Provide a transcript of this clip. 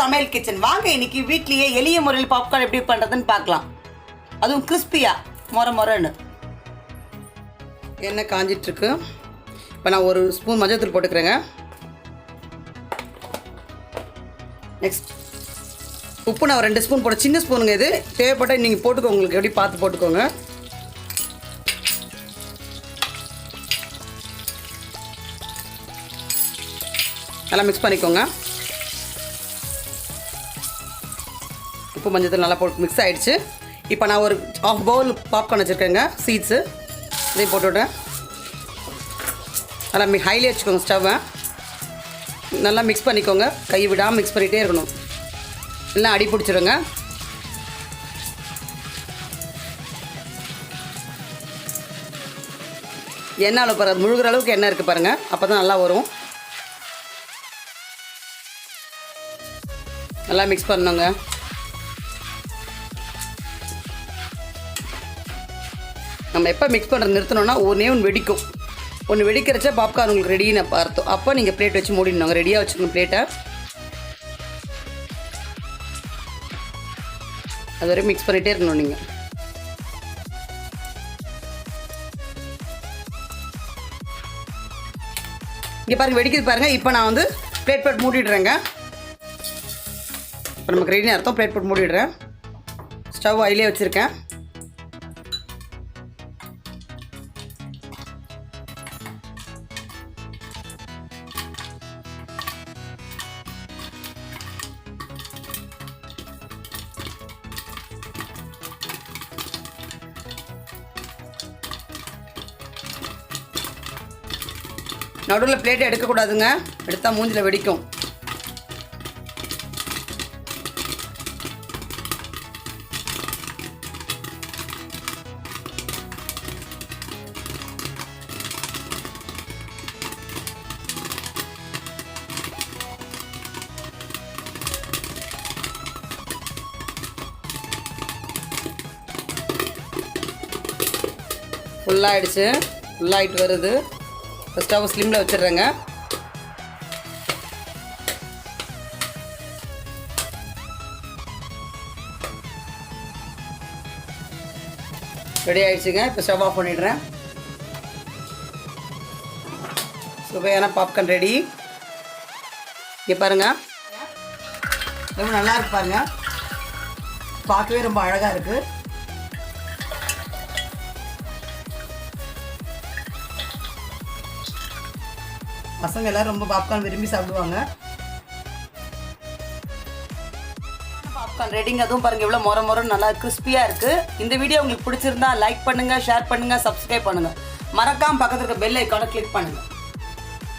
சமையல் கிச்சன். வாங்க இன்னைக்கு வீட்லயே எளிய முறையில் பாப்கார்ன் எப்படி பண்ணுறதுன்னு பார்க்கலாம். அதுவும் கிறிஸ்பியாக மொரன்னு. எண்ணெய் காஞ்சிட்ருக்கு. இப்போ நான் 1 ஸ்பூன் மஞ்சள்தூள் போட்டுக்கிறேங்க. நெக்ஸ்ட் உப்பு நான் 2 ஸ்பூன் போட, சின்ன ஸ்பூனுங்க இது. தேவைப்பட்டால் நீங்கள் போட்டுக்கோங்க, உங்களுக்கு எப்படி பார்த்து போட்டுக்கோங்க. நல்லா மிக்ஸ் பண்ணிக்கோங்க. உப்பு மஞ்சள் நல்லா போட்டு மிக்ஸ் ஆகிடுச்சு. இப்போ நான் ஒரு 1/2 பவுல் பாப்கார்ன் வச்சுருக்கேங்க, சீட்ஸு. இதையும் போட்டுவிட்றேன். நல்லா ஹைலே வச்சுக்கோங்க ஸ்டவ்வை. நல்லா மிக்ஸ் பண்ணிக்கோங்க, கை விடாமல் மிக்ஸ் பண்ணிகிட்டே இருக்கணும், எல்லாம் அடி பிடிச்சிடுங்க. எண்ணெய் அளவு பாருங்கள், முழுகிற அளவுக்கு எண்ணெய் இருக்குது பாருங்கள், அப்போ தான் நல்லா வரும். நல்லா மிக்ஸ் பண்ணணுங்க. நம்ம எப்போ மிக்ஸ் பண்ணுறது நிறுத்தணும்னா ஒன்று வெடிக்கும். ஒன்று வெடிக்கிறச்ச பாப்கார்ன் உங்களுக்கு ரெடின்னு பார்த்தோம். அப்போ நீங்கள் பிளேட் வச்சு மூடிடணுங்க. ரெடியாக வச்சுக்கணும் பிளேட்டை. அது வரைக்கும் மிக்ஸ் பண்ணிகிட்டே இருக்கணும் நீங்கள். இங்கே பாருங்கள் வெடிக்கிறது பாருங்கள். இப்போ நான் பிளேட் போட்டு மூடிடுறேங்க. இப்போ நமக்கு ரெடின்னு அர்த்தம். பிளேட் போட்டு மூடிடுறேன். ஸ்டவ் அதிலே வச்சுருக்கேன். நடுவில் பிளேட்டை எடுக்கக்கூடாதுங்க, எடுத்தால் மூஞ்சில் வெடிக்கும். ஃபுல்லாகிடுச்சு, ஃபுல்லாகிட்டு வருது. ஸ்டவ் ஸ்லிமில் வச்சிடுறேங்க. ரெடி ஆகிடுச்சுங்க. இப்போ ஸ்டவ் ஆஃப் பண்ணிடுறேன். சுவையான பாப்கார்ன் ரெடி. இங்கே பாருங்கள், ரொம்ப நல்லா இருக்கு பாருங்க. பார்க்கவே ரொம்ப அழகாக இருக்குது. பசங்க எல்லோரும் ரொம்ப பாப்கார்ன் விரும்பி சாப்பிடுவாங்க. பாப்கார்ன் ரெடிங்க. அதுவும் பாருங்கள் எவ்வளோ மொரன்னு நல்லா கிறிஸ்பியாக இருக்குது. இந்த வீடியோ உங்களுக்கு பிடிச்சிருந்தா லைக் பண்ணுங்கள், ஷேர் பண்ணுங்கள், சப்ஸ்கிரைப் பண்ணுங்கள். மறக்காமல் பக்கத்தில் இருக்க பெல் ஐக்கானை கிளிக் பண்ணுங்கள்.